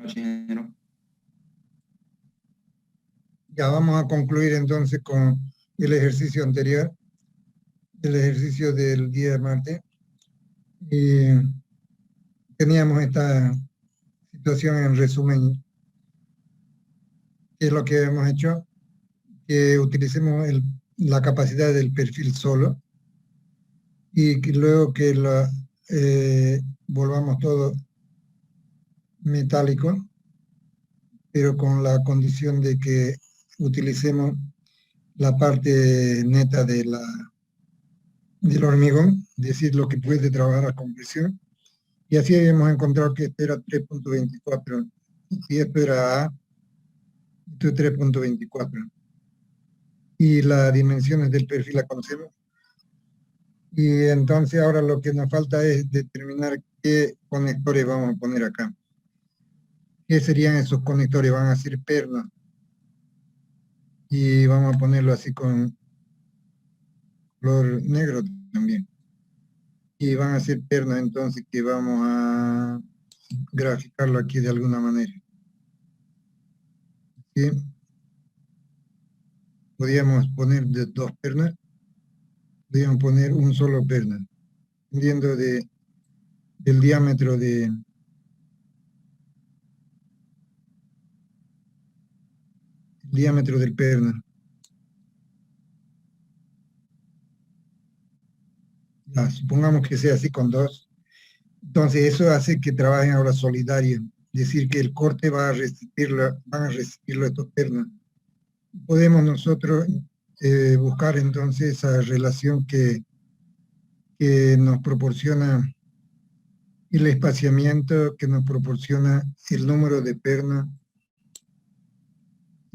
noches, ingeniero. Ya vamos a concluir entonces con el ejercicio anterior, el ejercicio del día de martes. Y teníamos esta situación en resumen, que es lo que hemos hecho, que utilicemos la capacidad del perfil solo y que luego que volvamos todo metálico, pero con la condición de que utilicemos la parte neta del hormigón, es decir, lo que puede trabajar a compresión. Y así habíamos encontrado que este era 3.24 y esto era A, esto es 3.24. Y las dimensiones del perfil la conocemos. Y entonces ahora lo que nos falta es determinar qué conectores vamos a poner acá. ¿Qué serían esos conectores? Van a ser pernos. Y vamos a ponerlo así con color negro también. Y van a ser pernos entonces que vamos a graficarlo aquí de alguna manera. ¿Sí? Podríamos poner de dos pernas, podríamos poner un solo perna, dependiendo del diámetro diámetro del perna. Ya, supongamos que sea así con dos. Entonces eso hace que trabajen ahora solidario, es decir, que el corte va a resistirlo, van a resistirlo estos pernos. Podemos nosotros buscar entonces esa relación que nos proporciona el espaciamiento, que nos proporciona el número de pernas,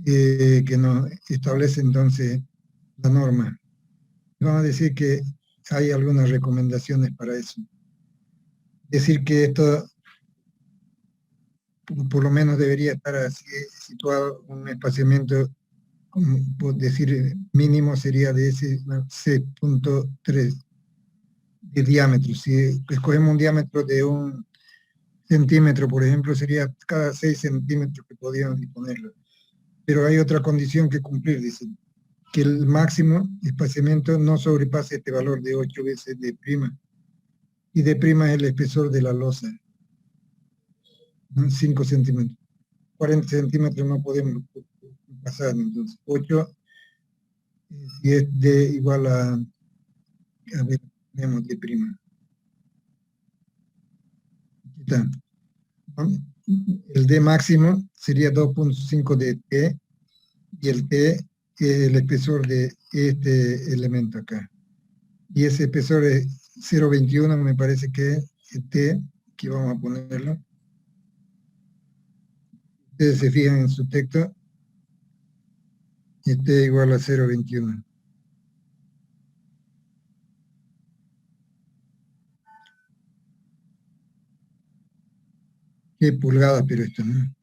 que nos establece entonces la norma. Vamos a decir que hay algunas recomendaciones para eso. Decir que esto por lo menos debería estar así situado un espaciamiento, por decir, mínimo sería de ese 6.3 de diámetro. Si escogemos un diámetro de 1 centímetro, por ejemplo, sería cada 6 centímetros que podríamos disponerlo. Pero hay otra condición que cumplir, dicen, que el máximo espaciamiento no sobrepase este valor de 8 veces de prima. Y de prima es el espesor de la losa, ¿no? 5 centímetros. 40 centímetros no podemos pasar, entonces 8, si es de igual a ver, tenemos de prima. Aquí está, ¿no? El D máximo sería 2.5 de T, y el T es el espesor de este elemento acá. Y ese espesor es 0.21, me parece que es el T, aquí vamos a ponerlo. Ustedes se fijan en su texto, y T igual a 0.21. Qué pulgadas, pero esto, ¿no?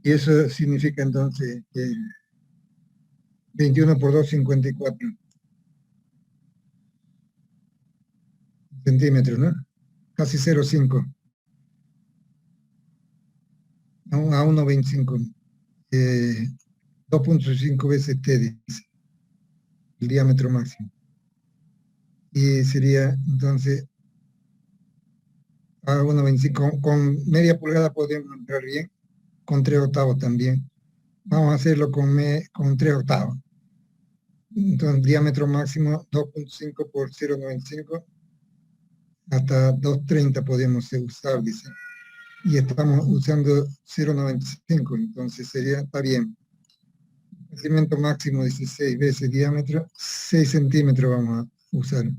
Y eso significa entonces 21 por 2, 54 centímetros, ¿no? Casi 0,5 a 1,25. 2.5 veces T, dice, el diámetro máximo. Y sería entonces a 1,25. Con media pulgada podemos entrar bien, con 3/8 también. Vamos a hacerlo con 3/8. Entonces, diámetro máximo 2.5 por 0,95, hasta 2.30 podemos usar, dice. Y estamos usando 0,95, entonces está bien. El crecimiento máximo 16 veces diámetro, 6 centímetros vamos a usar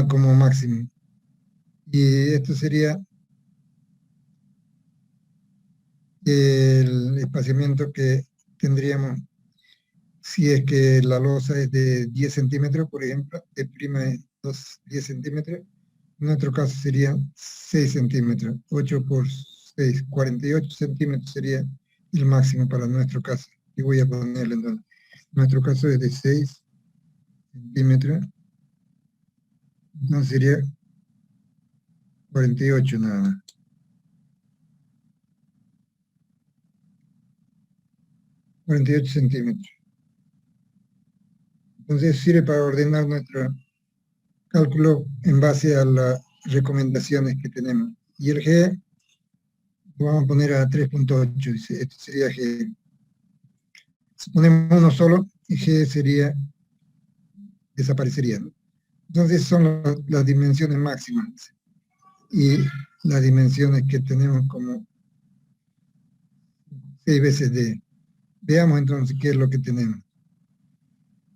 como máximo. Y esto sería el espaciamiento que tendríamos si es que la losa es de 10 centímetros, por ejemplo, de prima es 10 centímetros. En nuestro caso serían 6 centímetros, 8 por 6, 48 centímetros sería el máximo para nuestro caso. Y voy a ponerle entonces. Nuestro caso es de 6 centímetros. Entonces sería 48 nada más. $48 centímetros. Entonces sirve para ordenar nuestro cálculo en base a las recomendaciones que tenemos. Y el G lo vamos a poner a 3.8, dice, este sería G. Si ponemos uno solo, y G sería, desaparecería, ¿no? Entonces son las dimensiones máximas. Y las dimensiones que tenemos como 6 veces D. Veamos entonces qué es lo que tenemos.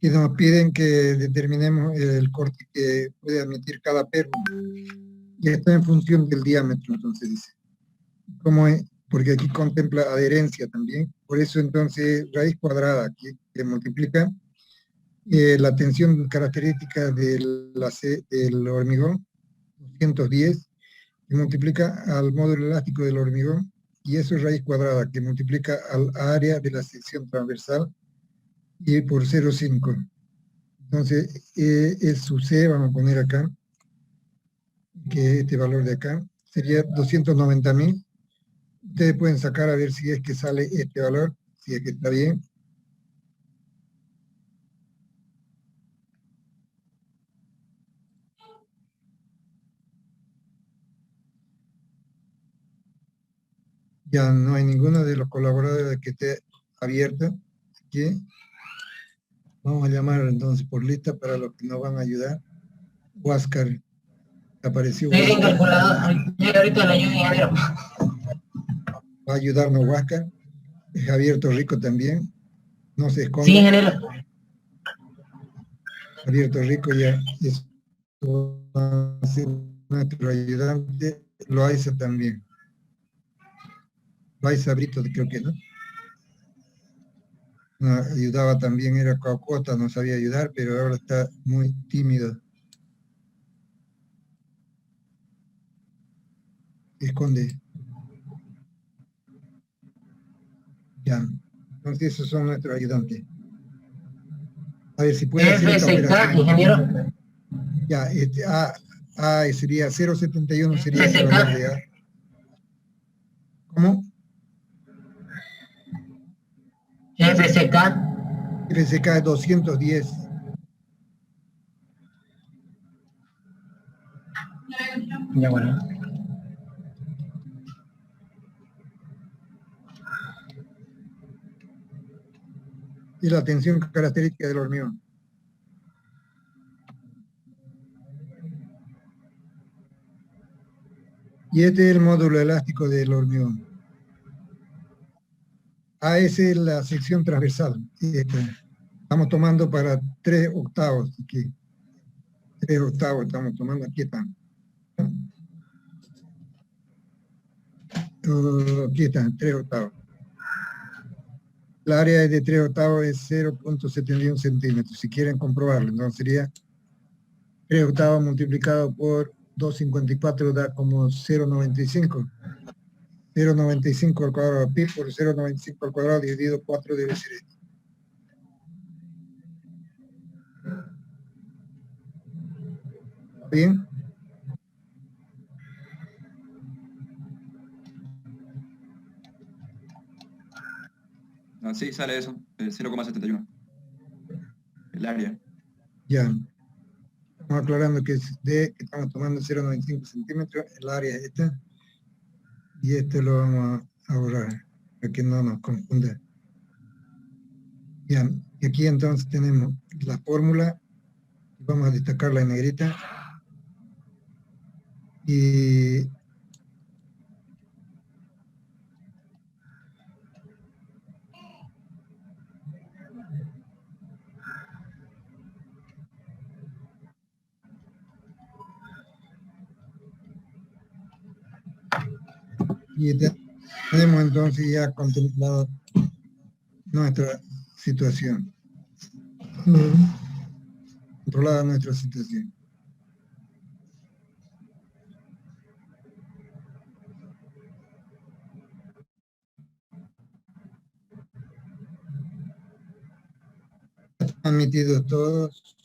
Y nos piden que determinemos el corte que puede admitir cada pérgola. Y esto en función del diámetro, entonces dice. ¿Cómo es? Porque aquí contempla adherencia también. Por eso entonces raíz cuadrada, que multiplica la tensión característica del hormigón, 210, que multiplica al módulo elástico del hormigón, y eso es raíz cuadrada, que multiplica al área de la sección transversal, y por 0,5. Entonces, es su C, vamos a poner acá, que este valor de acá sería 290.000. Ustedes pueden sacar a ver si es que sale este valor, si es que está bien. Ya no hay ninguno de los colaboradores que esté abierto. Aquí. Vamos a llamar entonces por lista para los que nos van a ayudar. Huáscar, apareció Estoy sin Huáscar. calculadora, ahorita la ayuda, ingeniero. Va a ayudarnos Huáscar. Javier Torrico también. No se Sí, esconda. ingeniero. Javier Torrico ya es nuestro ayudante. Loaiza también. Loaiza Brito, creo que no. Ayudaba también, era Caucota, no sabía ayudar, pero ahora está muy tímido. Esconde. Ya. Entonces esos son nuestros ayudantes. A ver si puede hacer esta FSK, operación. ingeniero. Ya, sería 0,71 sería ese FSK. valor de A. ¿Cómo? FSK. FSK es 210. Ya, bueno. Y la tensión característica del hormigón. Y este es el módulo elástico del hormigón. AS es la sección transversal. Estamos tomando para 3 octavos aquí. 3 octavos estamos tomando, aquí están. Aquí están, 3 octavos. La área de 3 octavos es 0,71 centímetros, si quieren comprobarlo. Entonces sería 3 octavos multiplicado por 2,54 da como 0,95. 0,95 al cuadrado, pi por 0,95 al cuadrado dividido 4 debe ser esto. ¿Bien? Ah, sí, sale eso, 0,71. El área. Ya. Estamos aclarando que es D, que estamos tomando 0,95 centímetros, el área es esta. Y este lo vamos a borrar, para que no nos confunda. Ya, y aquí entonces tenemos la fórmula, vamos a destacarla en negrita. Y tenemos entonces ya contemplado nuestra situación. Controlada nuestra situación. Admitidos todos.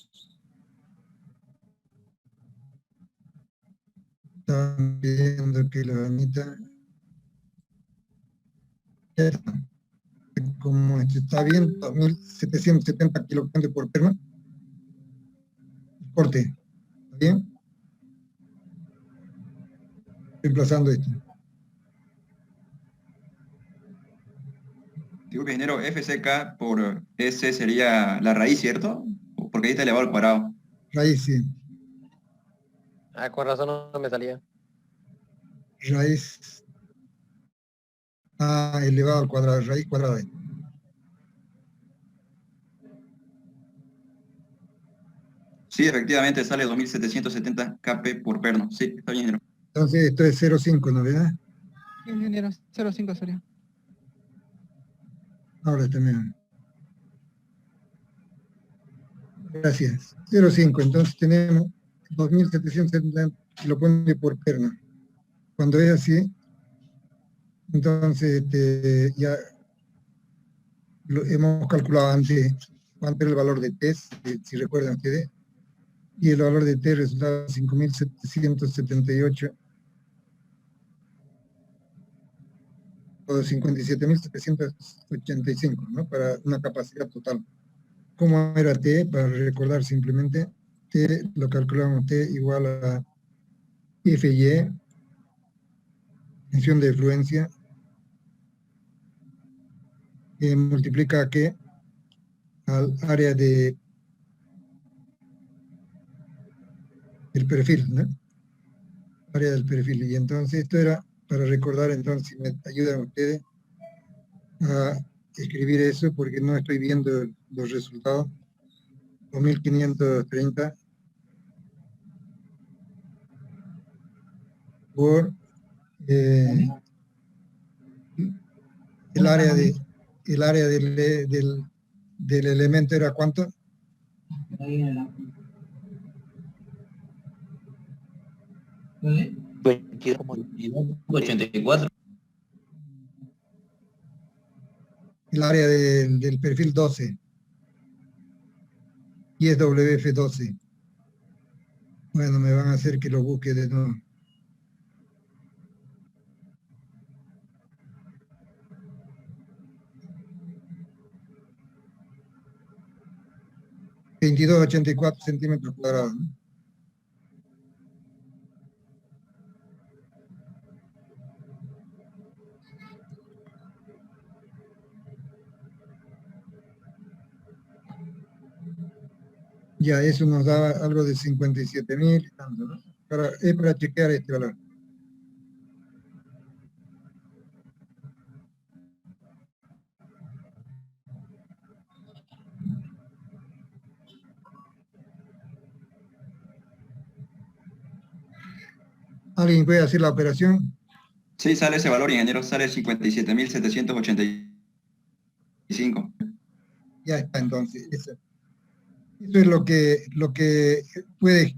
Están Ok, la damita. Ya está. Como esto está bien, 2.770 kilocalories por perno. Corte, ¿está bien? Reemplazando esto. Digo que ingeniero, FCK por S sería la raíz, ¿cierto? Porque ahí está elevado al cuadrado. Raíz, sí. Ah, con razón no me salía. Raíz elevado al cuadrado, raíz cuadrada. Sí, efectivamente sale 2.770 kp por perno. Sí, está bien, ingeniero. Entonces esto es 0,5, ¿no verdad? Ingeniero, 0,5 sería. Ahora también. Gracias. 0,5, entonces tenemos 2.770 kilocalories por perno. Cuando es así, entonces ya lo hemos calculado antes cuánto era el valor de T, si recuerdan ustedes, y el valor de T resultaba 5.778 o 57.785, ¿no? Para una capacidad total. ¿Cómo era T? Para recordar simplemente, T lo calculamos T igual a FY, función de fluencia, que multiplica ¿qué? Al área del perfil, ¿no? Área del perfil. Y entonces esto era para recordar, entonces, si me ayudan ustedes a escribir eso, porque no estoy viendo los resultados. 2.530 por el área del elemento era ¿cuánto? ¿Vale? 84. El área del perfil 12. Y es WF12. Bueno, me van a hacer que lo busque de nuevo. (22,84 centímetros cuadrados), ¿no? Ya, eso nos da algo de 57.000 y tanto, ¿no? Es para chequear este valor. ¿Alguien puede hacer la operación? Sí, sale ese valor, ingeniero, sale 57.785. Ya está, entonces. Eso es lo que puede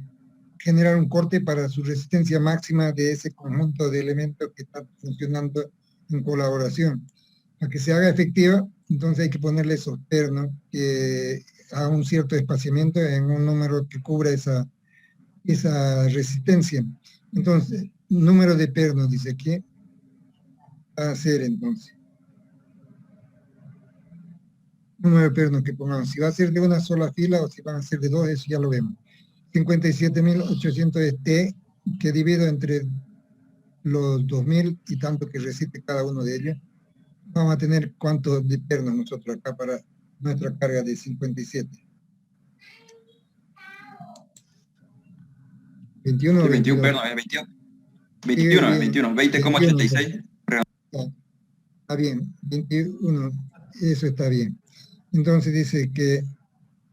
generar un corte para su resistencia máxima de ese conjunto de elementos que están funcionando en colaboración. Para que se haga efectiva, entonces hay que ponerle esos pernos a un cierto espaciamiento en un número que cubra esa resistencia. Entonces, número de pernos, dice aquí, va a ser entonces. Número de pernos que pongamos. Si va a ser de una sola fila o si van a ser de dos, eso ya lo vemos. 57.800 es T, que divido entre los 2.000 y tanto que resiste cada uno de ellos. Vamos a tener cuántos de pernos nosotros acá para nuestra carga de 57. 21 o 21 22. perno, 21. 21, 21, 20,86. Está bien, 21, eso está bien. Entonces dice que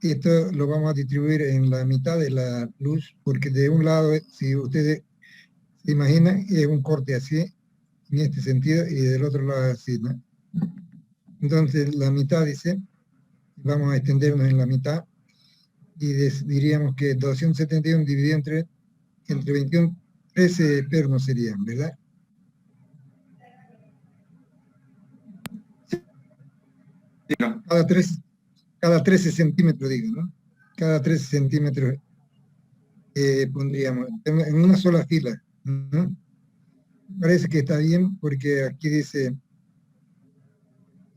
esto lo vamos a distribuir en la mitad de la luz, porque de un lado, si ustedes se imaginan, es un corte así, en este sentido, y del otro lado así, ¿no? Entonces la mitad dice, vamos a extendernos en la mitad, y diríamos que 271 dividido entre 21, 13 pernos serían, ¿verdad? Sí, no. Cada 13 centímetros, digo, ¿no? Cada 13 centímetros pondríamos en una sola fila, ¿no? parece que está bien porque aquí dice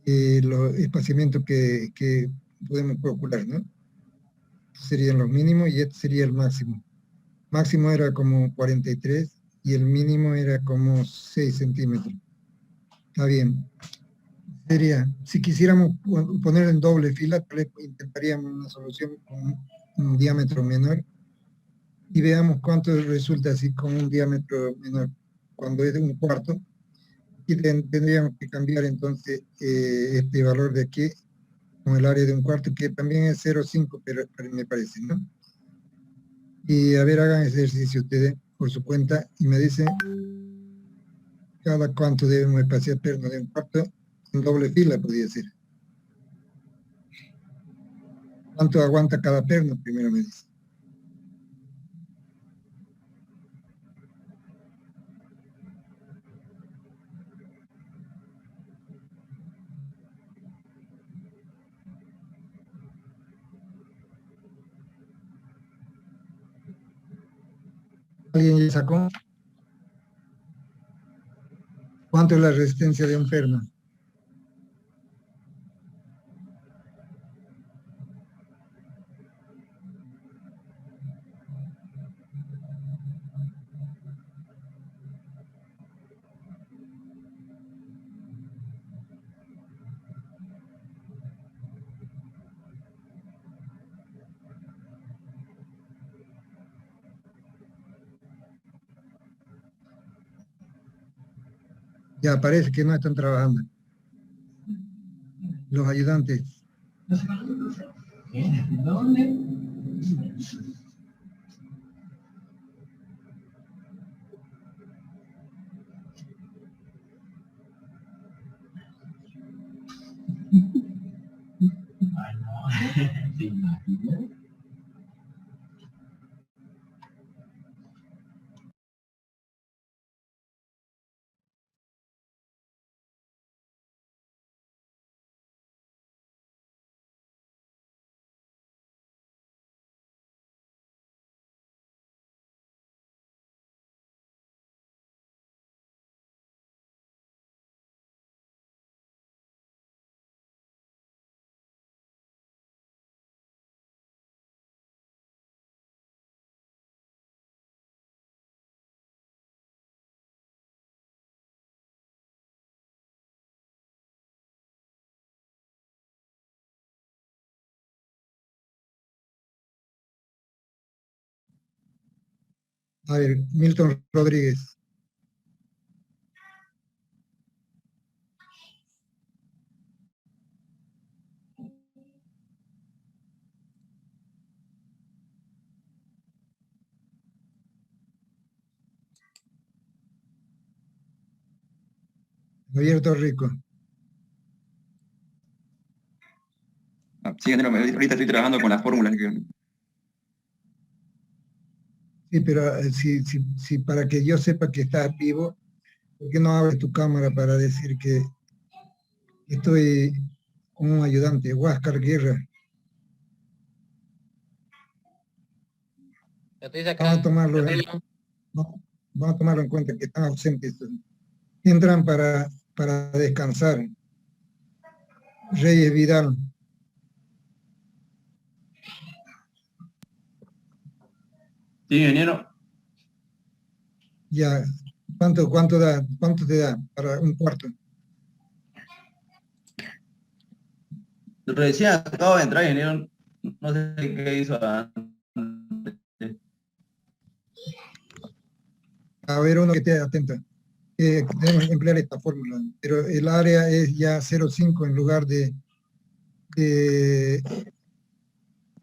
los espaciamientos que podemos procurar, ¿no? Serían los mínimos y este sería el máximo. Máximo era como 43 y el mínimo era como 6 centímetros. Está bien. Sería, si quisiéramos poner en doble fila, intentaríamos una solución con un diámetro menor y veamos cuánto resulta así con un diámetro menor. Cuando es de 1/4, y tendríamos que cambiar entonces este valor de aquí con el área de 1/4, que también es 0,5, pero me parece, ¿no? Y a ver, hagan ejercicio ustedes por su cuenta y me dicen cada cuánto debemos espaciar perno de 1/4 en doble fila, podría ser. ¿Cuánto aguanta cada perno? Primero me dice. ¿Alguien ya sacó? ¿Cuánto es la resistencia de un perno? Ya parece que no están trabajando. Los ayudantes. ¿Qué? ¿Dónde? Ay, no. ¿Te imaginas? A ver, Milton Rodríguez. Abierto Rico. Sí, ingeniero, ahorita estoy trabajando con las fórmulas. Sí, pero si para que yo sepa que estás vivo, ¿por qué no abres tu cámara para decir que estoy con un ayudante, Huáscar Guerra? Estoy Vamos a sacando tomarlo el en, hilo. no, vamos a tomarlo en cuenta que están ausentes. Entran para descansar. Reyes Vidal. Sí, ingeniero. Ya, ¿cuánto da? ¿Cuánto te da para 1/4? Recién acabo de entrar, ingeniero. No sé qué hizo antes. A ver, uno que esté atento. Tenemos que emplear esta fórmula, pero el área es ya 0,5 en lugar de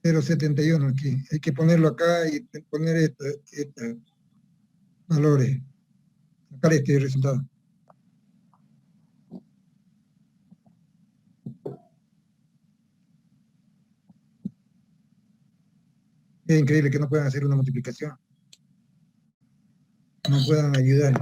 0,71 aquí. Hay que ponerlo acá y poner estos valores. Sacar este resultado. Es increíble que no puedan hacer una multiplicación. No puedan ayudar.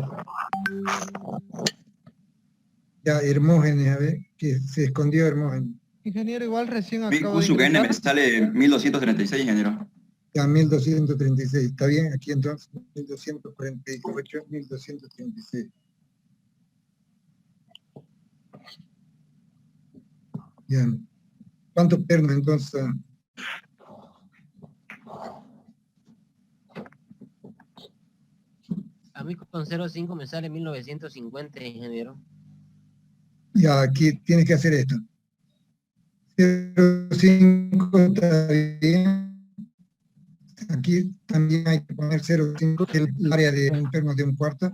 Ya, Hermógenes, a ver, que se escondió Hermógenes. Ingeniero, igual recién Mi acabo de QSUKN me ingresar. sale 1236, ingeniero. Ya, 1236. ¿Está bien? Aquí entonces, 1248, 1236. Bien. ¿Cuántos pernos entonces? A mí con 0,5 me sale 1950, ingeniero. Ya, aquí tienes que hacer esto. 0,5 está bien. Aquí también hay que poner 0,5, que es el área de un perno de un cuarto.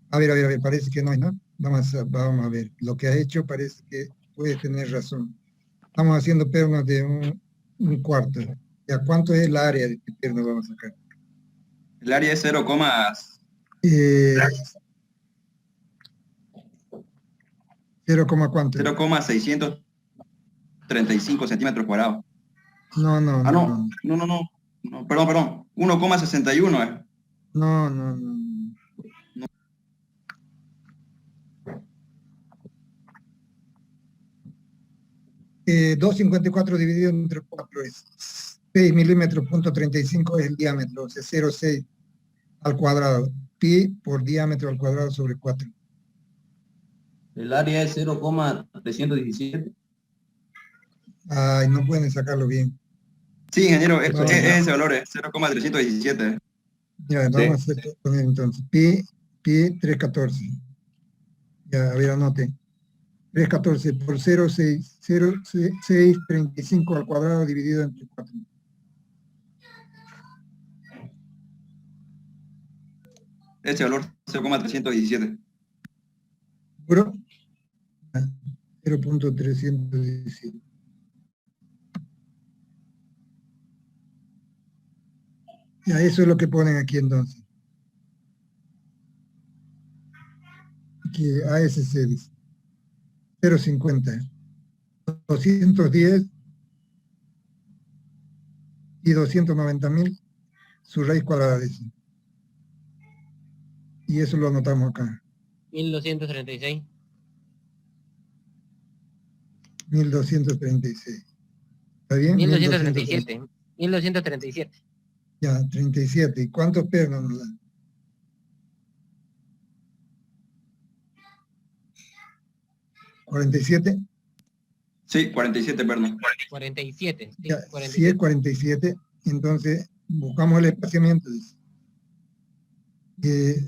A ver, parece que no hay, ¿no? Vamos a ver. Lo que ha hecho parece que puede tener razón. Estamos haciendo pernos de un cuarto. ¿Ya cuánto es el área de este perno vamos a sacar? El área es 0, Eh, 0, ¿cuánto? 0,635 centímetros cuadrados. No, Ah, no, perdón, 1,61 es. No. 2,54 dividido entre 4 es 6 milímetros, punto 35 es el diámetro, o sea, 0,6 al cuadrado. Pi por diámetro al cuadrado sobre 4. El área es 0,317. Ay, no pueden sacarlo bien. Sí, ingeniero, No, es ya. ese valor, es 0,317. Ya, vamos a poner entonces. Pi 314. Ya, a ver, anote. 314 por 0,635 al cuadrado dividido entre 4. Ese valor, 0,317. ¿Seguro? 0,317. Ya, eso es lo que ponen aquí entonces. Aquí ASC dice. 0,50. 210 y 290.000 su raíz cuadrada dice. Y eso lo anotamos acá. 1236. 1236. ¿Está bien? 1237. 1237. Ya, 37. ¿Y cuántos pernos nos dan? ¿47? Sí, 47, perdón. 47. Sí, Ya, si 47. es 47, entonces buscamos el espaciamiento.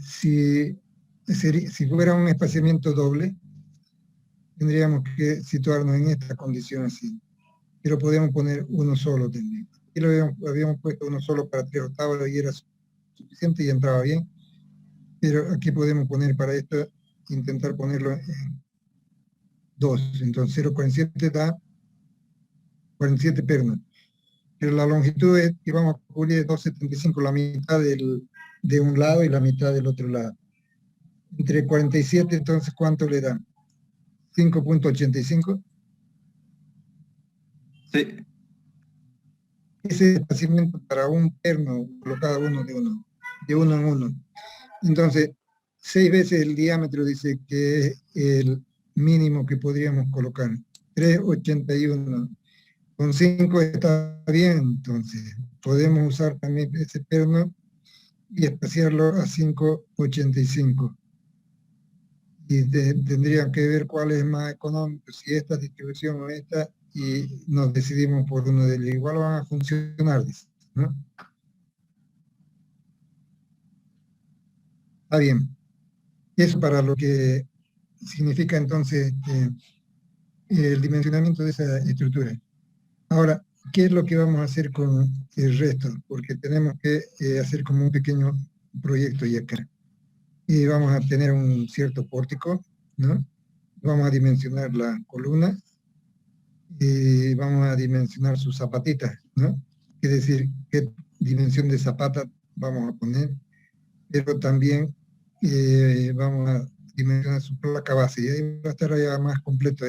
Si fuera un espaciamiento doble, tendríamos que situarnos en esta condición así. Pero podemos poner uno solo también. Aquí lo habíamos puesto uno solo para 3/8 y era suficiente y entraba bien. Pero aquí podemos poner para esto, intentar ponerlo en 2. Entonces 0,47 da 47 pernos. Pero la longitud es que vamos a cubrir 2,75, la mitad de un lado y la mitad del otro lado. Entre 47, entonces, ¿cuánto le da? 5,85. Sí, Ese espaciamiento para un perno, colocado uno de uno en uno. Entonces, 6 veces el diámetro dice que es el mínimo que podríamos colocar. 3,81. Con 5 está bien, entonces. Podemos usar también ese perno y espaciarlo a 5,85. Y tendrían que ver cuál es más económico, si esta distribución o esta, y nos decidimos por uno de ellos. Igual van a funcionar, dice, ¿no? Está bien. Eso para lo que significa entonces el dimensionamiento de esa estructura. Ahora, ¿qué es lo que vamos a hacer con el resto? Porque tenemos que hacer como un pequeño proyecto y acá. Y vamos a tener un cierto pórtico, ¿no? Vamos a dimensionar la columna y vamos a dimensionar sus zapatitas, ¿no? Es decir, qué dimensión de zapata vamos a poner, pero también vamos a dimensionar su placa base y ahí va a estar ya más completo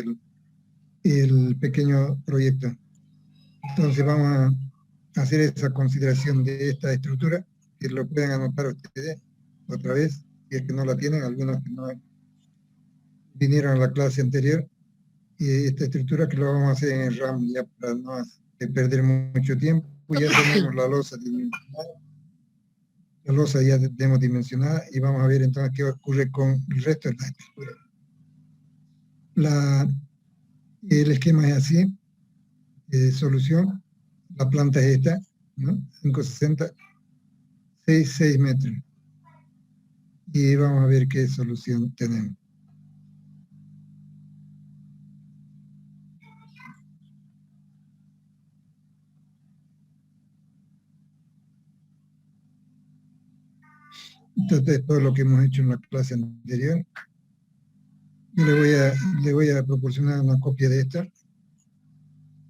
el pequeño proyecto. Entonces vamos a hacer esa consideración de esta estructura, que lo pueden anotar ustedes otra vez, si es que no la tienen, algunos que no vinieron a la clase anterior, y esta estructura que lo vamos a hacer en el RAM ya para no perder mucho tiempo. Ya tenemos la losa dimensionada, ya tenemos dimensionada y vamos a ver entonces qué ocurre con el resto de la estructura. El esquema es así, solución, la planta es esta, ¿no? 560, 6 metros. Y vamos a ver qué solución tenemos. Entonces, todo lo que hemos hecho en la clase anterior. Yo le voy a proporcionar una copia de esta.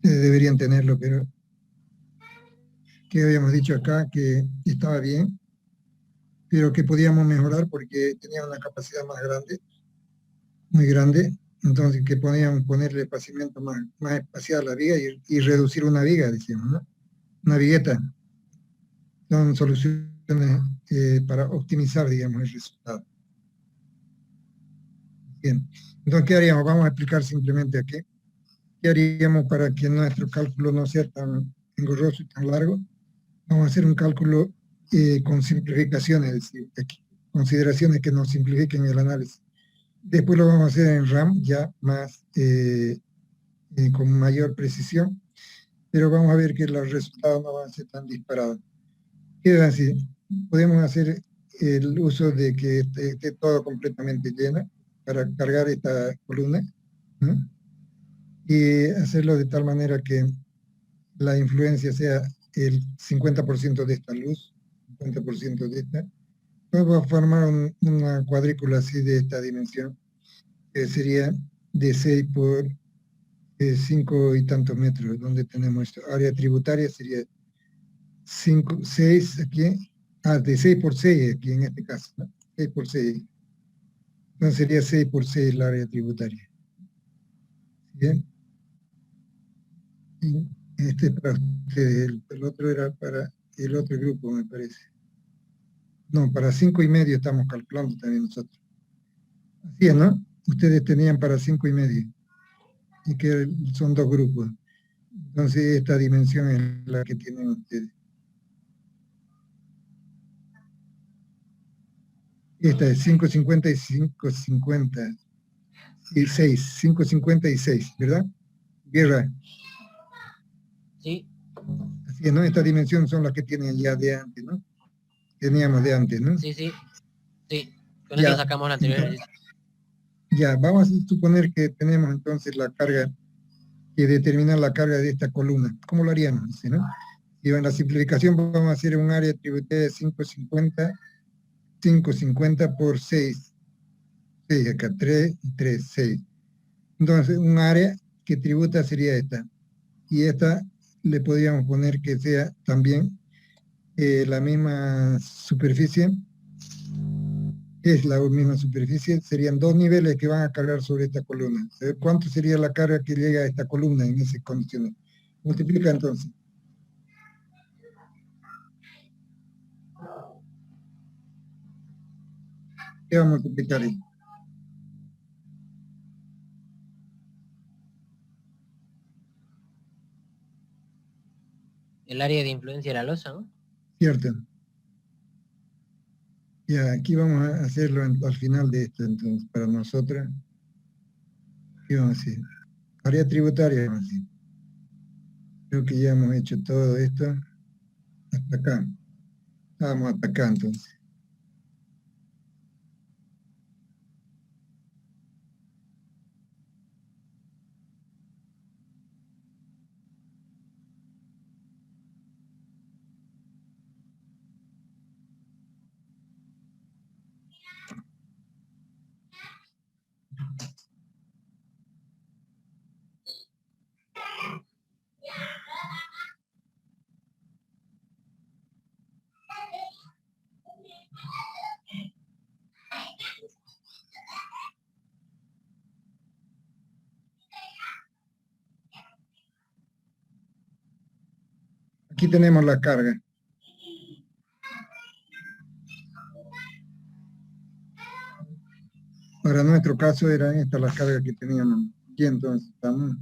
Deberían tenerlo, pero que habíamos dicho acá que estaba bien, pero que podíamos mejorar porque tenía una capacidad más grande, muy grande, entonces que podíamos ponerle pavimento más espaciado a la viga y reducir una viga, decíamos, ¿no? Una vigueta. Son soluciones para optimizar, digamos, el resultado. Bien, entonces, ¿qué haríamos? Vamos a explicar simplemente aquí. ¿Qué haríamos para que nuestro cálculo no sea tan engorroso y tan largo? Vamos a hacer un cálculo con simplificaciones, es decir, consideraciones que nos simplifiquen el análisis. Después lo vamos a hacer en RAM, ya más con mayor precisión, pero vamos a ver que los resultados no van a ser tan disparados. Queda así, podemos hacer el uso de que esté todo completamente lleno para cargar esta columna, ¿no? Y hacerlo de tal manera que la influencia sea el 50% de esta luz, 50% de esta. Vamos a formar una cuadrícula así de esta dimensión, que sería de 6 por 5 y tantos metros, donde tenemos esto. Área tributaria sería 5, 6 aquí, de 6 por 6 aquí en este caso, ¿no? 6 por 6. Entonces sería 6 por 6 la área tributaria. Bien. Y este es para ustedes, el otro era para el otro grupo, me parece. No, para 5,5 estamos calculando también nosotros. Así es, ¿no? Ustedes tenían para 5,5. Y que son 2 grupos. Entonces esta dimensión es la que tienen ustedes. Esta es 5,50 y 5,50. Y 6, 5,50 y 6, ¿verdad? Guerra. Sí, Así es, ¿no? Esta dimensión son las que tienen ya de antes, ¿no? Teníamos de antes, ¿no? sí, sí. Sí, con Ya, eso sacamos la anterior entonces, ejercicio. ya, vamos a suponer que tenemos entonces la carga, que determinar la carga de esta columna. ¿Cómo lo haríamos? Dice, ¿no? Y en la simplificación vamos a hacer un área tributaria de 5,50 por 6. 6 acá, 3 y 3, 6. Entonces, un área que tributa sería esta. Y esta le podríamos poner que sea también la misma superficie. Es la misma superficie. Serían 2 niveles que van a cargar sobre esta columna. ¿Cuánto sería la carga que llega a esta columna en esas condiciones? Multiplica entonces. ¿Qué va a multiplicar ahí? El área de influencia de la losa, ¿no? Cierto. Ya, aquí vamos a hacerlo al final de esto, entonces, para nosotras. ¿Qué vamos a hacer? Área tributaria, vamos a decir. Creo que ya hemos hecho todo esto hasta acá. Vamos hasta acá, entonces. Aquí tenemos la carga. Para nuestro caso eran estas las cargas que teníamos aquí, entonces vamos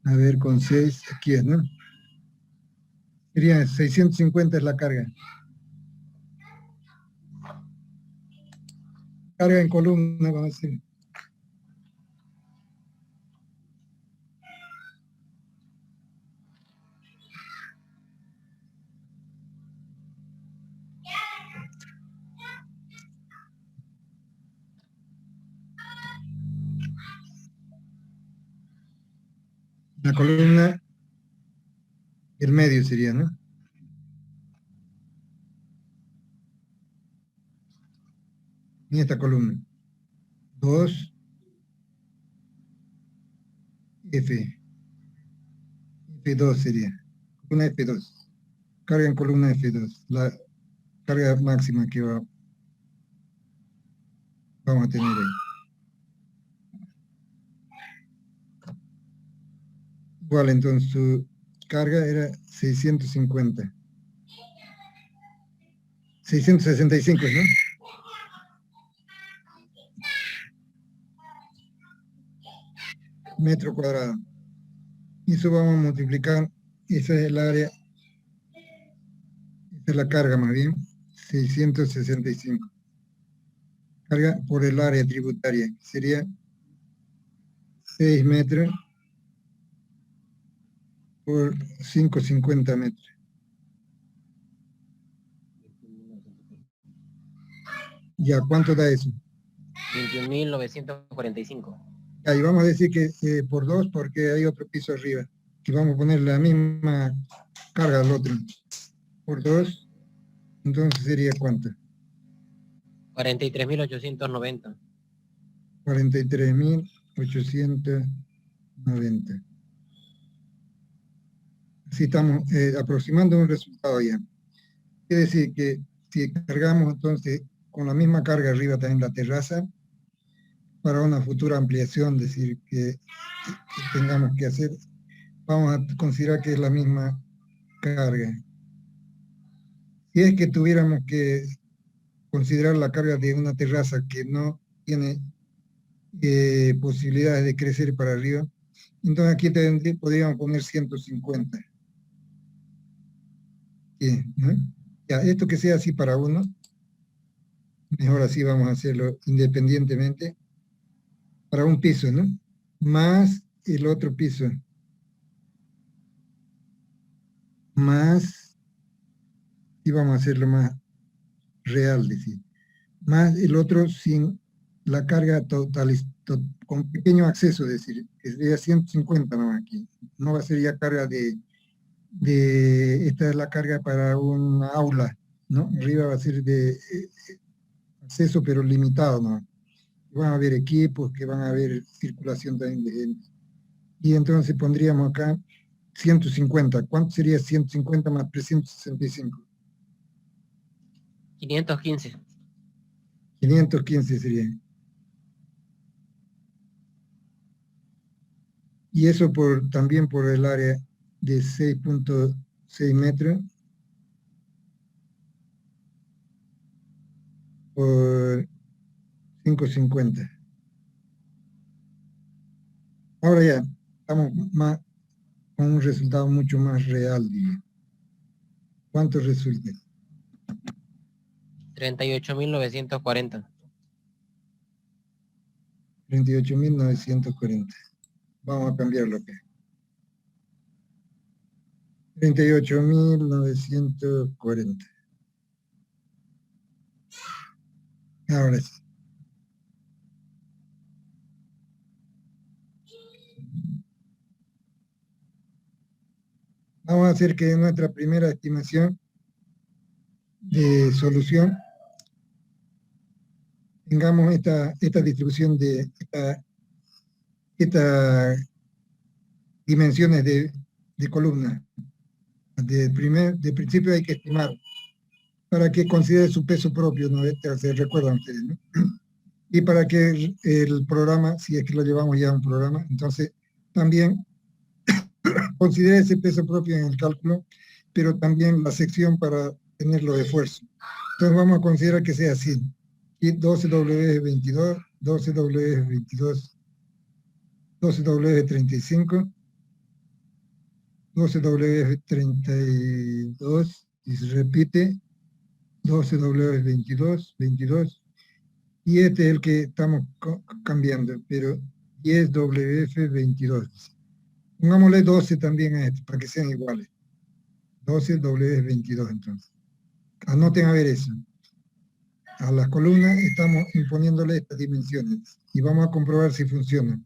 a ver con 6, aquí es, ¿no? Serían 650 es la carga. Carga en columna, vamos a decir. La columna, el medio sería, ¿no? En esta columna. 2, F2 sería. Columna F2. Carga en columna F2. La carga máxima que vamos a tener ahí. Igual, entonces su carga era 650. 665, ¿no? Metro cuadrado. Y eso vamos a multiplicar, esa es el área, esa es la carga más bien, 665. Carga por el área tributaria, que sería 6 metros por 550 metros. Ya, ¿cuánto da eso? 21.945. Ahí vamos a decir que por 2 porque hay otro piso arriba. Y vamos a poner la misma carga al otro. Por 2, entonces sería ¿cuánto? 43.890. 43.890. Así estamos aproximando un resultado ya. Quiere decir que si cargamos entonces con la misma carga arriba también la terraza, para una futura ampliación, decir que tengamos que hacer, vamos a considerar que es la misma carga. Si es que tuviéramos que considerar la carga de una terraza que no tiene posibilidades de crecer para arriba, entonces aquí podríamos poner 150. Bien, ¿no? Ya, esto que sea así para uno, mejor así vamos a hacerlo independientemente, para un piso, ¿no? Más el otro piso, más, y vamos a hacerlo más real, decir, más el otro sin la carga total, con pequeño acceso, es decir, que sería 150 nomás aquí, no va a ser ya carga esta es la carga para un aula, ¿no? Arriba va a ser de acceso pero limitado, ¿no? Van a haber equipos, que van a haber circulación también de gente. Y entonces pondríamos acá 150. ¿Cuánto sería 150 más 365? 515. 515 sería. Y eso también por el área de 6.6 metros por 550. Ahora ya, estamos con un resultado mucho más real, diría. ¿Cuánto resulta? 38.940. 38.940. Vamos a cambiarlo acá. 38.940. Ahora sí. Vamos a hacer que nuestra primera estimación de solución tengamos esta distribución de estas dimensiones de columna. De principio hay que estimar para que considere su peso propio, ¿no? Se recuerdan ustedes, ¿no? Y para que el programa, si es que lo llevamos ya a un programa, entonces también considere ese peso propio en el cálculo, pero también la sección para tener los esfuerzos. Entonces vamos a considerar que sea así. Y 12W22, 12W22, 12W35, 12W32, y se repite, 12W22, 22, y este es el que estamos cambiando, pero 10WF22. Pongámosle 12 también a este, para que sean iguales. 12W22 entonces. Anoten a ver eso. A las columnas estamos imponiéndole estas dimensiones y vamos a comprobar si funcionan.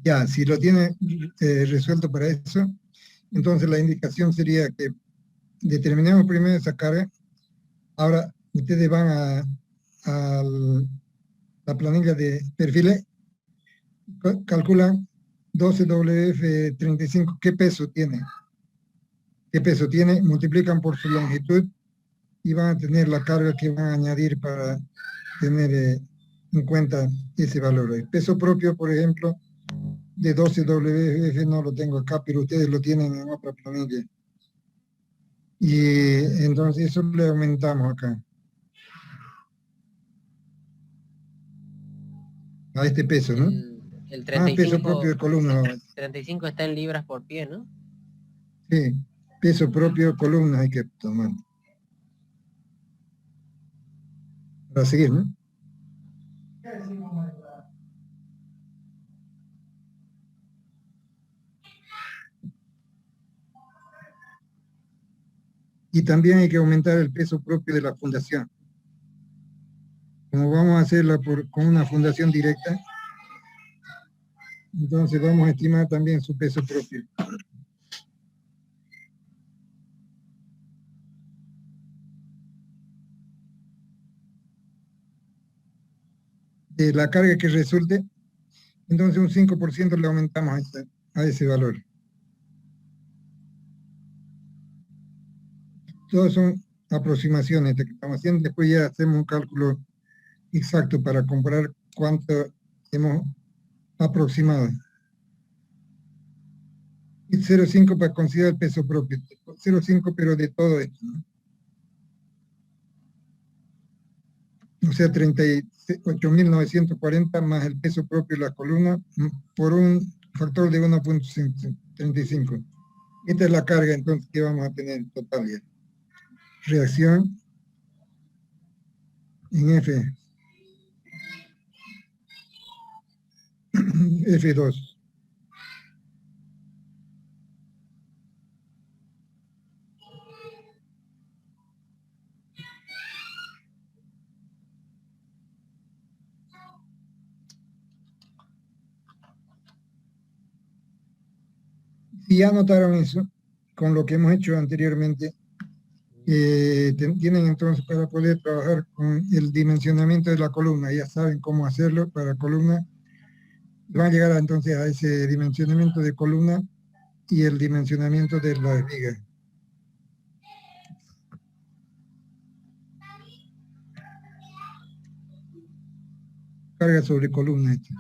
Ya, si lo tiene resuelto para eso, entonces la indicación sería que determinemos primero esa carga. Ahora ustedes van a la planilla de perfiles, calculan 12WF35, ¿qué peso tiene? ¿Qué peso tiene? Multiplican por su longitud y van a tener la carga que van a añadir para tener en cuenta ese valor. El peso propio, por ejemplo, de 12WF no lo tengo acá, pero ustedes lo tienen en otra planilla. Y entonces eso le aumentamos acá. A este peso, ¿no? El Peso propio de columna. 35 está en libras por pie, ¿no? Sí, peso propio de columna hay que tomar. Para seguir, ¿no? Y también hay que aumentar el peso propio de la fundación. Como vamos a hacerla con una fundación directa, entonces vamos a estimar también su peso propio. De la carga que resulte, entonces un 5% le aumentamos a ese valor. Todos son aproximaciones que estamos haciendo, después ya hacemos un cálculo exacto para comparar cuánto hemos aproximado. Y 0,5 para considerar el peso propio. 0,5 pero de todo esto, ¿no? O sea, 38.940 más el peso propio de la columna por un factor de 1.35. Esta es la carga entonces que vamos a tener en total ya. Reacción en F. F2. Si ya notaron eso, con lo que hemos hecho anteriormente, tienen entonces para poder trabajar con el dimensionamiento de la columna, ya saben cómo hacerlo para columna, van a llegar entonces a ese dimensionamiento de columna y el dimensionamiento de la viga. Carga sobre columna esta.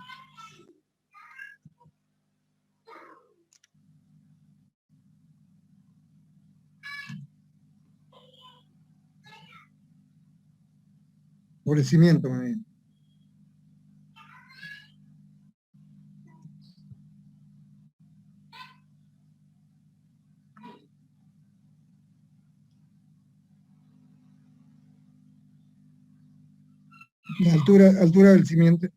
Florecimiento, muy bien. La altura del cimiento.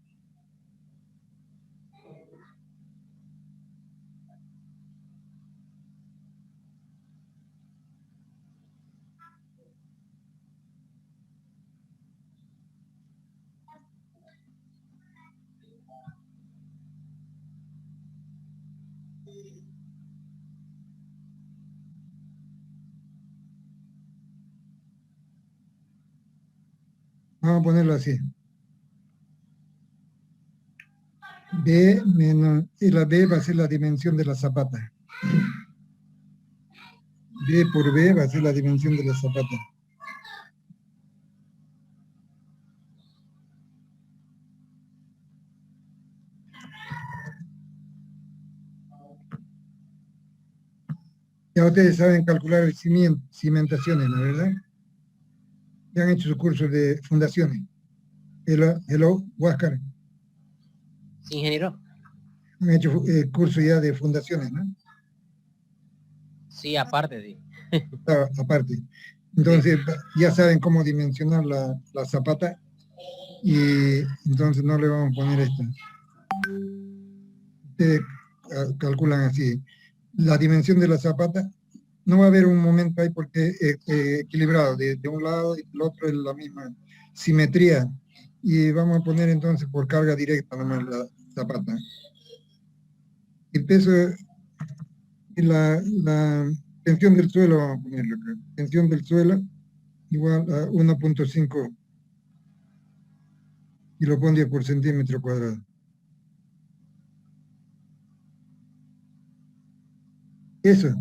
Vamos a ponerlo así. B menos, y la B va a ser la dimensión de la zapata. B por B va a ser la dimensión de la zapata. Ya ustedes saben calcular cimentaciones, ¿no es verdad? Ya han hecho su curso de fundaciones. Hello, Huáscar. Sí, ingeniero. Han hecho curso ya de fundaciones, ¿no? Sí, aparte, sí. Aparte. Entonces, ya saben cómo dimensionar la zapata y entonces no le vamos a poner esto. Ustedes calculan así. La dimensión de la zapata, no va a haber un momento ahí porque es equilibrado, de un lado y del otro es la misma simetría. Y vamos a poner entonces por carga directa nomás la zapata. el peso y la tensión del suelo, vamos a ponerlo acá. Tensión del suelo igual a 1.5 kilopondrios por centímetro cuadrado. Eso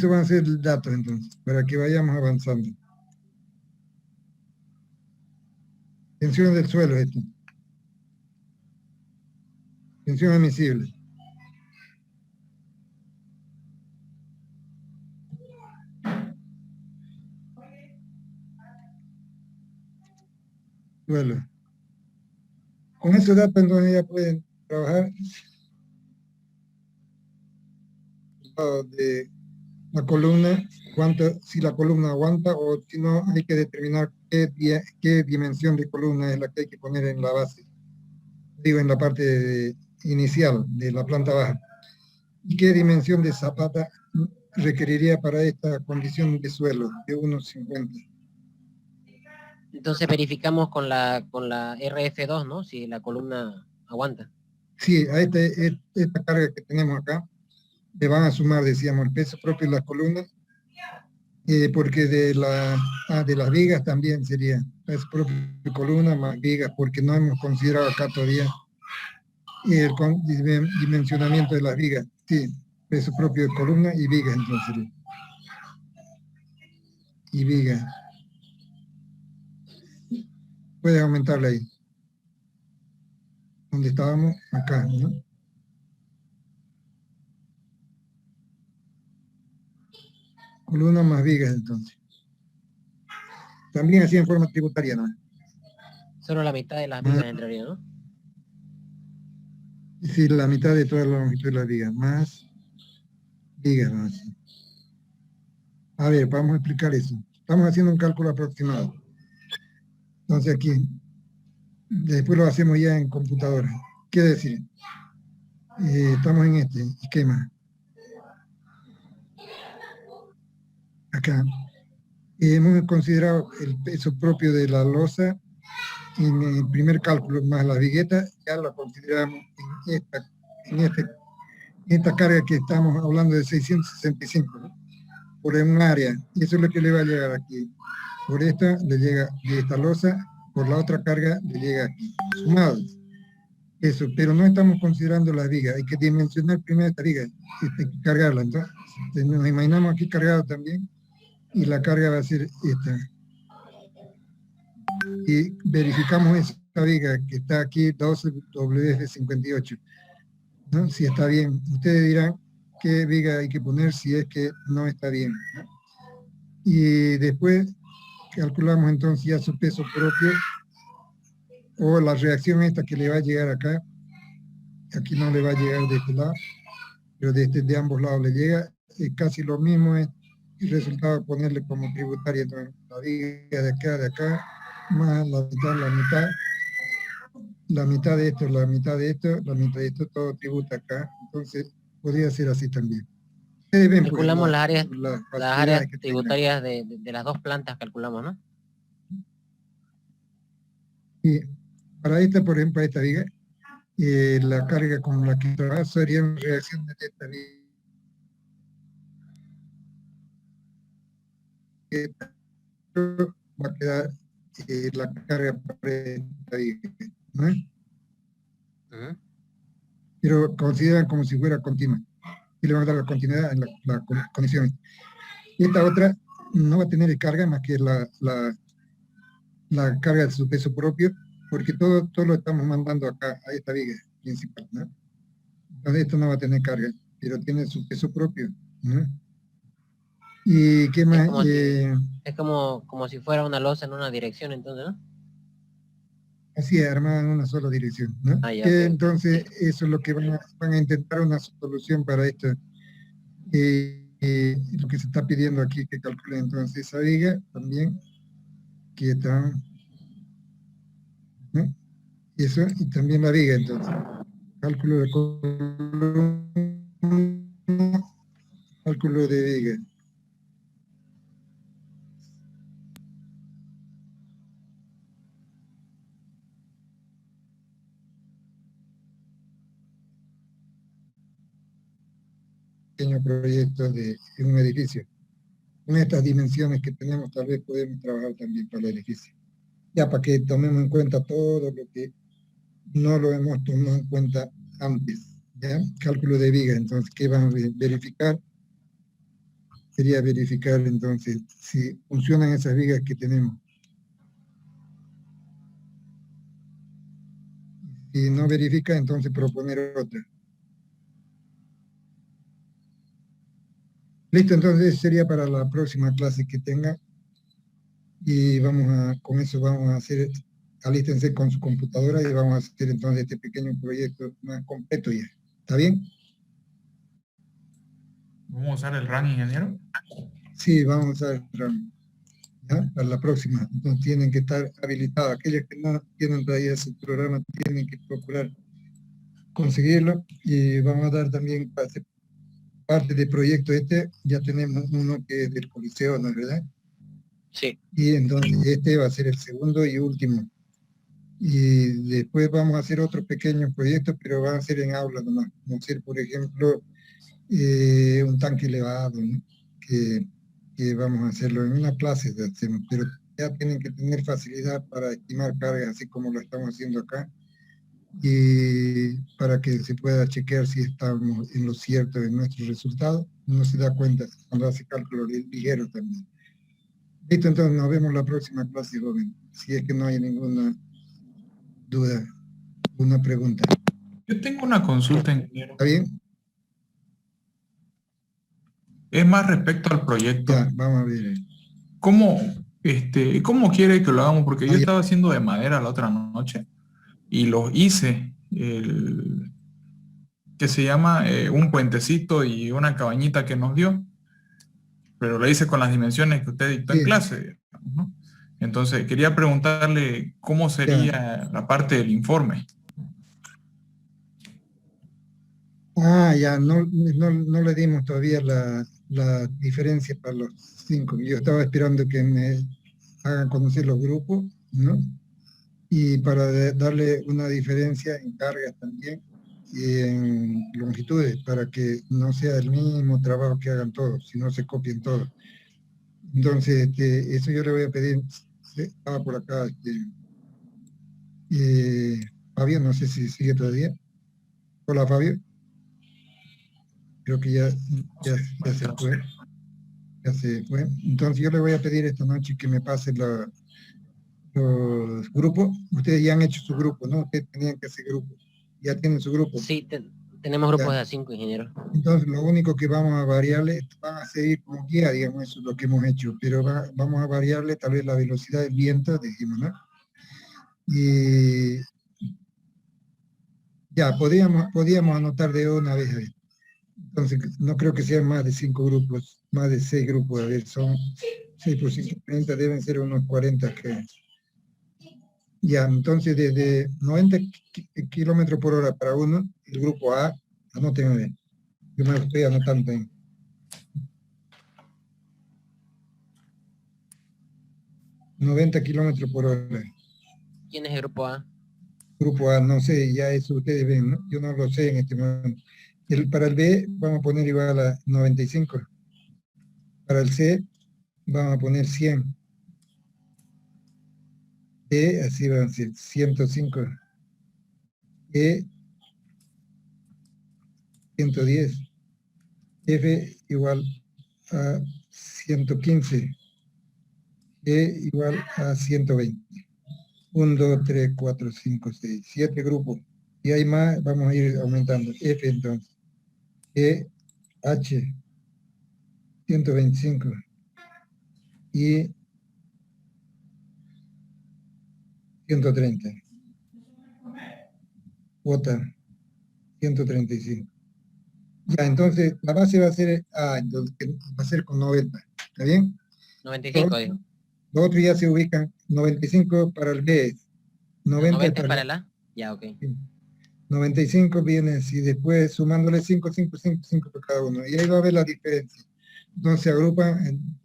van a ser datos entonces, para que vayamos avanzando. Tensión del suelo, esto. Tensión admisible. Suelo. Con esos datos entonces ya pueden trabajar de la columna, si la columna aguanta o si no hay que determinar qué dimensión de columna es la que hay que poner en la base. Digo, en la parte inicial de la planta baja. ¿Y qué dimensión de zapata requeriría para esta condición de suelo de 1,50? Entonces verificamos con la RF2, ¿no? Si la columna aguanta. Sí, a esta carga que tenemos acá, le van a sumar, decíamos, el peso propio de las columnas, porque de las vigas también sería peso propio de columna más vigas, porque no hemos considerado acá todavía el dimensionamiento de las vigas. Sí, peso propio de columna y vigas, entonces. Y vigas. Puedes aumentarla ahí. ¿Dónde estábamos? Acá, ¿no? Columna más vigas, entonces. También así en forma tributaria, ¿no? Solo la mitad de las vigas entraría, ¿no? Es decir, la mitad de toda la longitud de las vigas, más vigas, ¿no? Así. A ver, vamos a explicar eso. Estamos haciendo un cálculo aproximado. Entonces aquí, después lo hacemos ya en computadora. Quiere decir, estamos en este esquema. Acá. Hemos considerado el peso propio de la losa en el primer cálculo, más la vigueta, ya la consideramos en esta carga que estamos hablando de 665, ¿no? Por un área. Y eso es lo que le va a llegar aquí. Por esta le llega de esta losa, por la otra carga le llega aquí. Sumados. Eso, pero no estamos considerando la viga. Hay que dimensionar primero esta viga, hay que cargarla. Entonces, nos imaginamos aquí cargado también, y la carga va a ser esta. Y verificamos esta viga que está aquí, 12WF58, ¿no? Si está bien. Ustedes dirán qué viga hay que poner si es que no está bien, ¿no? Y después calculamos entonces ya su peso propio o la reacción esta que le va a llegar acá. Aquí no le va a llegar de este lado, pero de ambos lados le llega. Es casi lo mismo, es el resultado de ponerle como tributaria. Entonces, la viga de acá, más la mitad de esto, la mitad de esto, la mitad de esto, todo tributa acá. Entonces, podría ser así también. Ustedes ven, pues, Calculamos las las áreas facilidades que tengan. tributarias de las dos plantas, calculamos, ¿no? Y para esta, por ejemplo, esta viga, la carga con la que trabaja sería una reacción de esta viga. Va a quedar la carga para esta viga, ¿no? Pero consideran como si fuera continua. Y le vamos a dar la continuidad en la conexión. Esta otra no va a tener carga más que la carga de su peso propio, porque todo lo estamos mandando acá, a esta viga principal, ¿no? Entonces esto no va a tener carga, pero tiene su peso propio, ¿no? ¿Y qué más? Es como si fuera una losa en una dirección, entonces, ¿no? Así es, armada en una sola dirección, ¿no? Ah, ya, Que ok. entonces eso es lo que van a intentar una solución para esto. Lo que se está pidiendo aquí que calcule entonces esa viga también, que está, ¿no? Eso, y también la viga, entonces. Cálculo de columna, cálculo de viga. pequeño proyecto de un edificio. Con estas dimensiones que tenemos, tal vez podemos trabajar también para el edificio. Ya para que tomemos en cuenta todo lo que no lo hemos tomado en cuenta antes. ¿Ya? Cálculo de viga, entonces, ¿qué van a verificar? Sería verificar entonces si funcionan esas vigas que tenemos. Si no verifica, entonces proponer otra. Listo, entonces sería para la próxima clase que tenga. Y con eso vamos a hacer, alístense con su computadora y vamos a hacer entonces este pequeño proyecto más completo ya. ¿Está bien? ¿Vamos a usar el RAN, ingeniero? Sí, vamos a usar el RAM, ¿ya? Para la próxima. Entonces tienen que estar habilitados. Aquellos que no tienen todavía ese programa tienen que procurar conseguirlo. Y vamos a dar también parte del proyecto este. Ya tenemos uno que es del Coliseo, ¿no es verdad? Sí. Y entonces este va a ser el segundo y último. Y después vamos a hacer otros pequeños proyectos, pero van a ser en aula nomás. Vamos a hacer, por ejemplo, un tanque elevado, ¿no? Que vamos a hacerlo en una clase, pero ya tienen que tener facilidad para estimar cargas, así como lo estamos haciendo acá, y para que se pueda chequear si estamos en lo cierto en nuestros resultados. Uno se da cuenta cuando hace cálculos ligeros también. Listo, entonces nos vemos la próxima clase, joven, si es que no hay ninguna duda, una pregunta. Yo tengo una consulta, ingeniero. ¿Está bien? Es más respecto al proyecto. Ya, vamos a ver. ¿Cómo quiere que lo hagamos? Porque yo ya. estaba haciendo de madera la otra noche y lo hice, que se llama un puentecito y una cabañita que nos dio, pero lo hice con las dimensiones que usted dictó en Sí. clase, ¿no? Entonces, quería preguntarle cómo sería la parte del informe. Ya, no le dimos todavía la diferencia para los 5. Yo estaba esperando que me hagan conocer los grupos, ¿no? Y para darle una diferencia en cargas también y en longitudes, para que no sea el mismo trabajo que hagan todos, sino se copien todos. Entonces, eso yo le voy a pedir. Estaba por acá, Fabio, no sé si sigue todavía. Hola, Fabio. Creo que ya se fue. Ya se fue. Entonces yo le voy a pedir esta noche que me pase los grupos. Ustedes ya han hecho su grupo, ¿no? Ustedes tenían que hacer grupo. Ya tienen su grupo. Sí, tenemos grupos Ya. de 5, ingeniero. Entonces lo único que vamos a variarle, van a seguir como guía, digamos, eso es lo que hemos hecho, pero vamos a variarle tal vez la velocidad del viento, dijimos, ¿no? Y ya, podíamos anotar de una vez. A ver. Entonces, no creo que sean más de 5 grupos, más de 6 grupos. A ver, son 6 por 5, 30, deben ser unos 40 que... Ya, entonces desde 90 kilómetros por hora para uno, el grupo A, anoten a ver. Yo me lo estoy anotando ahí. ...90 kilómetros por hora. ¿Quién es el grupo A? Grupo A, no sé, ya eso ustedes ven, ¿no? Yo no lo sé en este momento. Para el B vamos a poner igual a 95. Para el C vamos a poner 100. D, así va a ser 105. E, 110. F igual a 115. E igual a 120. 1, 2, 3, 4, 5, 6, 7 grupos. Y hay más, vamos a ir aumentando. F entonces. E, H, 125. Y 130. J, 135. Ya, entonces la base va a ser entonces va a ser con 90. ¿Está bien? 95, dijo. Los otros ya se ubican 95 para el B. 90, 90 es para el A. Ya, ok. 95 viene así, después sumándole 5, 5, 5, 5 por cada uno. Y ahí va a ver la diferencia. Entonces se agrupan,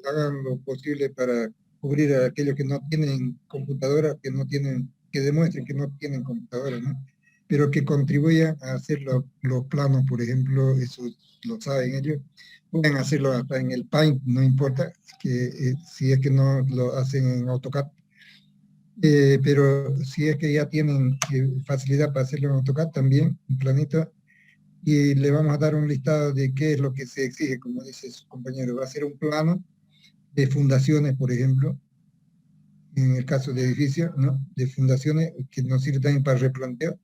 hagan lo posible para cubrir a aquellos que no tienen computadora, que demuestren que no tienen computadora, ¿no? pero que contribuyan a hacer los planos, por ejemplo, eso lo saben ellos. Pueden hacerlo hasta en el Paint, no importa, si es que no lo hacen en AutoCAD. Pero si es que ya tienen facilidad para hacerlo en AutoCAD también, un planito, y le vamos a dar un listado de qué es lo que se exige, como dice su compañero. Va a ser un plano de fundaciones, por ejemplo, en el caso de edificios, ¿no? De fundaciones que nos sirve también para replanteo.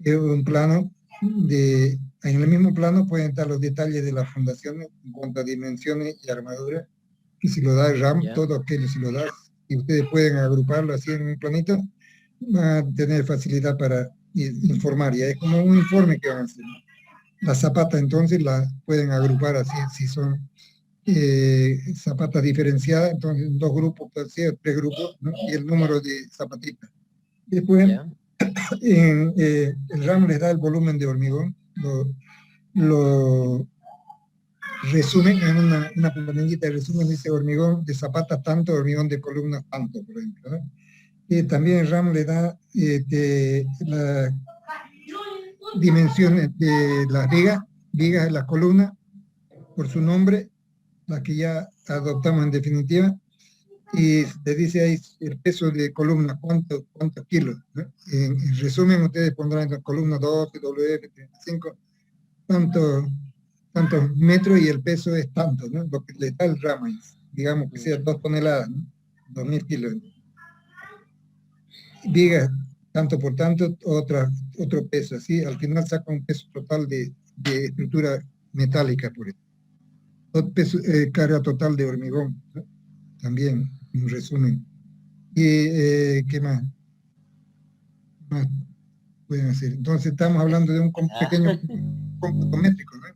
Es un plano en el mismo plano pueden estar los detalles de las fundaciones en cuanto a dimensiones y armadura, y si lo da el RAM, Ya. todo aquello, si lo da, y ustedes pueden agruparlo así en un planito, van a tener facilidad para informar, ya es como un informe que van a hacer. Las zapatas entonces las pueden agrupar así, si son zapatas diferenciadas, entonces dos grupos, tres grupos, ¿no? Y el número de zapatitas. Después, Ya. el RAM les da el volumen de hormigón, lo resumen en una planillita de resumen, dice hormigón de zapatas tanto, hormigón de columnas tanto, por ejemplo, ¿no? También el RAM le da las dimensiones de las vigas de las columnas, por su nombre, las que ya adoptamos en definitiva, y le dice ahí el peso de columna, cuántos kilos, ¿no? En resumen, ustedes pondrán en la columna 12, WF, 35, tantos metros y el peso es tanto, ¿no? Lo que le da el RAM, digamos que sea 2 toneladas, ¿no? 2000 kilos. Vigas, tanto por tanto, otro peso, así, al final saca un peso total de estructura metálica, por ejemplo. Peso, carga total de hormigón, ¿no? También, en resumen. Y, ¿qué más? Más pueden hacer. Entonces estamos hablando de un pequeño cómputo métrico, ¿no?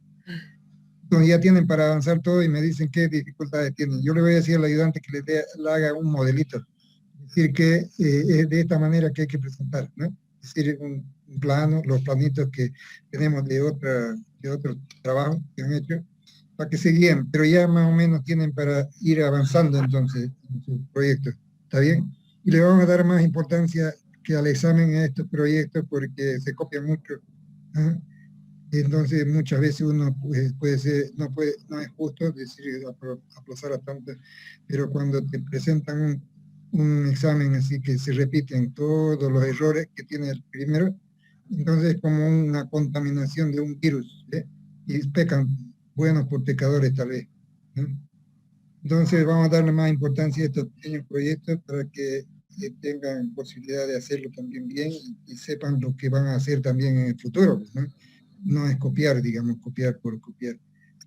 Entonces ya tienen para avanzar todo y me dicen qué dificultades tienen. Yo le voy a decir al ayudante que le haga un modelito. Es decir, que es de esta manera que hay que presentar, ¿no? Es decir, un plano, los planitos que tenemos de otro trabajo que han hecho, para que se guíen, pero ya más o menos tienen para ir avanzando entonces en su proyecto. ¿Está bien? Y le vamos a dar más importancia que al examen a estos proyectos porque se copian mucho, ¿ah? Entonces muchas veces uno puede ser, no es justo decir aplazar a tanto, pero cuando te presentan un examen así que se repiten todos los errores que tiene el primero, entonces es como una contaminación de un virus, ¿eh? Y pecan buenos por pecadores tal vez, ¿no? Entonces vamos a darle más importancia a estos pequeños proyectos para que tengan posibilidad de hacerlo también bien y sepan lo que van a hacer también en el futuro, ¿no? No es copiar, digamos, copiar por copiar,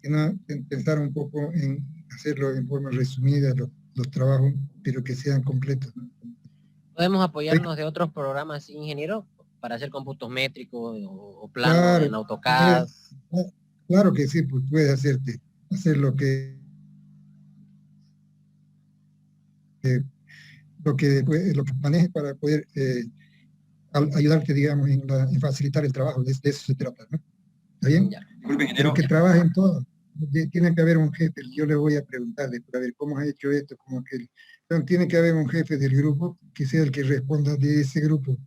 sino pensar un poco en hacerlo en forma resumida, los trabajos, pero que sean completos, ¿no? ¿Podemos apoyarnos de otros programas, ingeniero, para hacer cómputos métricos o planos Claro, en AutoCAD? claro que sí, pues puedes hacer lo que manejes para poder ayudarte, digamos, en facilitar el trabajo. De eso se trata, ¿no? ¿Está bien? Ya. Disculpe, Pero ingeniero. que trabajen todos. Tiene que haber un jefe. Yo le voy a preguntar después, a ver cómo has hecho esto, como que tiene que haber un jefe del grupo que sea el que responda de ese grupo,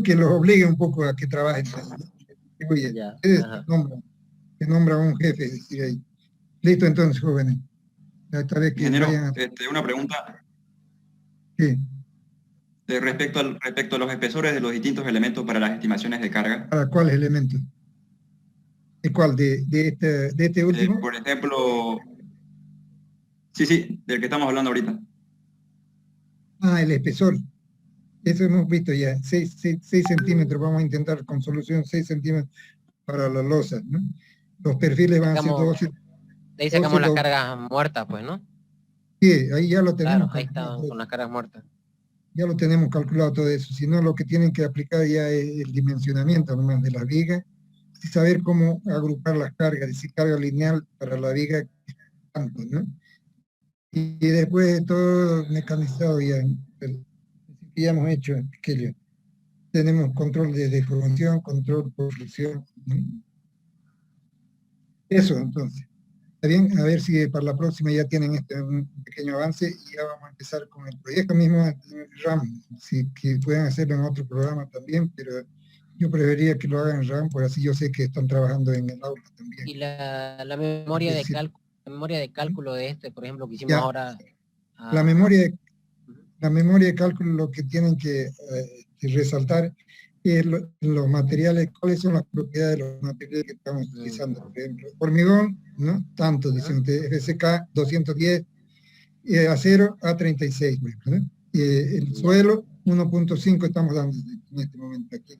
que los obligue un poco a que trabajen. Oye, Ya, ustedes ajá. te nombran un jefe, es decir, ahí. Listo entonces, jóvenes. Esta vez que Ingeniero, vayan a... una pregunta Sí, respecto a los espesores de los distintos elementos para las estimaciones de carga. ¿para cuáles elementos? ¿De cuál? ¿De este último? Por ejemplo, sí, del que estamos hablando ahorita. Ah, el espesor. Eso hemos visto ya. 6 centímetros. Vamos a intentar con solución 6 centímetros para la losa, ¿no? Los perfiles van a ser 12. De ahí sacamos 12, las cargas muertas, pues, ¿no? Sí, ahí ya lo tenemos Claro, ahí está calculado. con las cargas muertas. Ya lo tenemos calculado todo eso. Si no, lo que tienen que aplicar ya es el dimensionamiento nomás de las vigas y saber cómo agrupar las cargas, decir carga lineal para la viga, tanto, ¿no? Y después todo mecanizado ya. Ya hemos hecho aquello. Tenemos control de deformación, control por fricción, ¿no? Eso entonces. Está bien, a ver si para la próxima ya tienen un pequeño avance y ya vamos a empezar con el proyecto mismo en RAM, si que pueden hacerlo en otro programa también, pero yo preferiría que lo hagan en RAM, por así yo sé que están trabajando en el aula también. Y la memoria de Sí. cálculo, la memoria de cálculo de este, por ejemplo, que hicimos Ya. ahora. La memoria de cálculo, lo que tienen que resaltar es los materiales, cuáles son las propiedades de los materiales que estamos utilizando. Por ejemplo, hormigón, ¿no? Tanto, dicen ustedes, FSK 210, acero A36, por ejemplo, ¿no? El suelo 1.5 estamos dando en este momento aquí.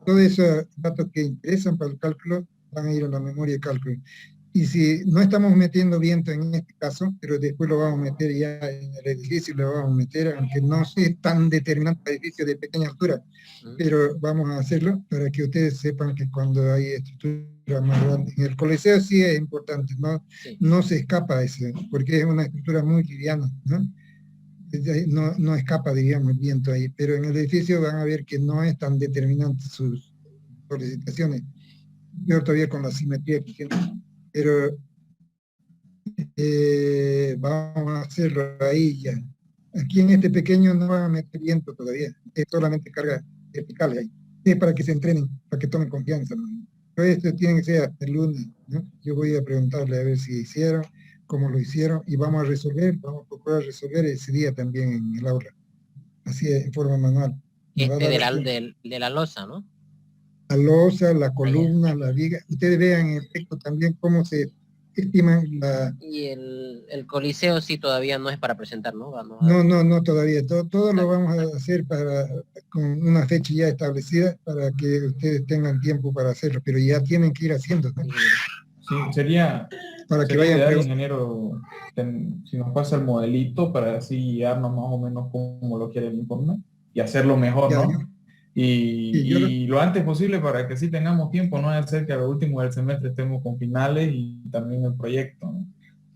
Todos esos datos que interesan para el cálculo van a ir a la memoria de cálculo. Y si no estamos metiendo viento en este caso, pero después lo vamos a meter ya en el edificio, lo vamos a meter, aunque no sea tan determinante para edificios de pequeña altura, pero vamos a hacerlo para que ustedes sepan que cuando hay estructuras más grandes, en el coliseo sí es importante, ¿no? Sí. No se escapa eso, porque es una estructura muy liviana, ¿no? No escapa, diríamos, el viento ahí, pero en el edificio van a ver que no es tan determinante sus solicitaciones. Yo todavía con la simetría que tienen, pero vamos a hacerlo ahí ya. Aquí en este pequeño no van a meter viento todavía, es solamente carga vertical ahí. Es para que se entrenen, para que tomen confianza, ¿no? Pero esto tiene que ser hasta el lunes, ¿no? Yo voy a preguntarle a ver si hicieron, cómo lo hicieron, y vamos a procurar resolver ese día también en el aula, así en forma manual. De la losa, ¿no? La losa, la columna, la viga. Ustedes vean en el texto también cómo se estiman la... Y el coliseo sí todavía no es para presentar, ¿no? No, todavía. Todo lo vamos a hacer con una fecha ya establecida para que ustedes tengan tiempo para hacerlo, pero ya tienen que ir haciendo, ¿no? Sí, sería Para que ideal, vayan ingeniero, si nos pasa el modelito para así guiarnos más o menos como lo quiere el informe y hacerlo mejor, Ya, ¿no? Y lo antes posible para que sí tengamos tiempo, no es hacer que a lo último del semestre estemos con finales y también el proyecto, ¿no?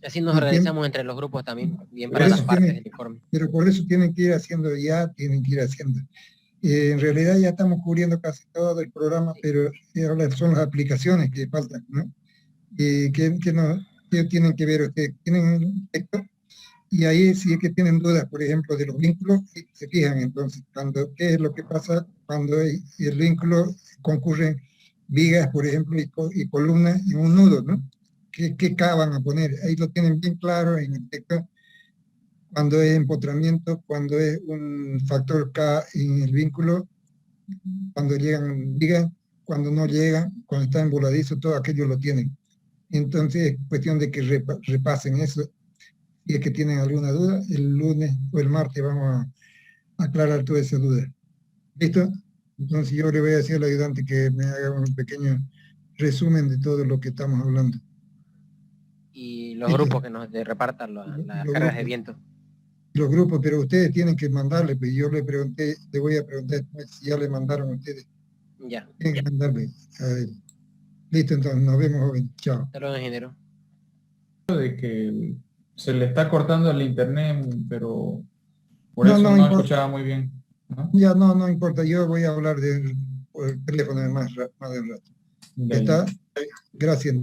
Así nos organizamos entre los grupos también, bien para Por las eso partes del informe. Pero por eso tienen que ir haciendo ya, tienen que ir haciendo. En realidad ya estamos cubriendo casi todo el programa, pero ahora son las aplicaciones que faltan, ¿no? ¿Qué tienen que ver ustedes? Tienen un texto y ahí sí es que tienen dudas, por ejemplo, de los vínculos, y se fijan entonces, qué es lo que pasa cuando el vínculo concurren vigas, por ejemplo, y columnas en un nudo, ¿no? ¿Qué K van a poner? Ahí lo tienen bien claro en el texto, cuando es empotramiento, cuando es un factor K en el vínculo, cuando llegan vigas, cuando no llegan, cuando está en voladizo, todo aquello lo tienen. Entonces es cuestión de que repasen eso. Si es que tienen alguna duda, el lunes o el martes vamos a aclarar toda esa duda. ¿Listo? Entonces yo le voy a decir al ayudante que me haga un pequeño resumen de todo lo que estamos hablando. Y los grupos que nos repartan las cargas de viento. Los grupos, pero ustedes tienen que mandarle, pues yo le voy a preguntar si ya le mandaron a ustedes. Ya. Tienen que mandarle a él. Listo, entonces, nos vemos, joven. Chao. Hasta luego, ingeniero. De que se le está cortando el internet, pero por No, eso no no importa. escuchaba muy bien, ¿no? Ya no importa, yo voy a hablar por el teléfono de más de un rato. De ahí. ¿Está? Gracias.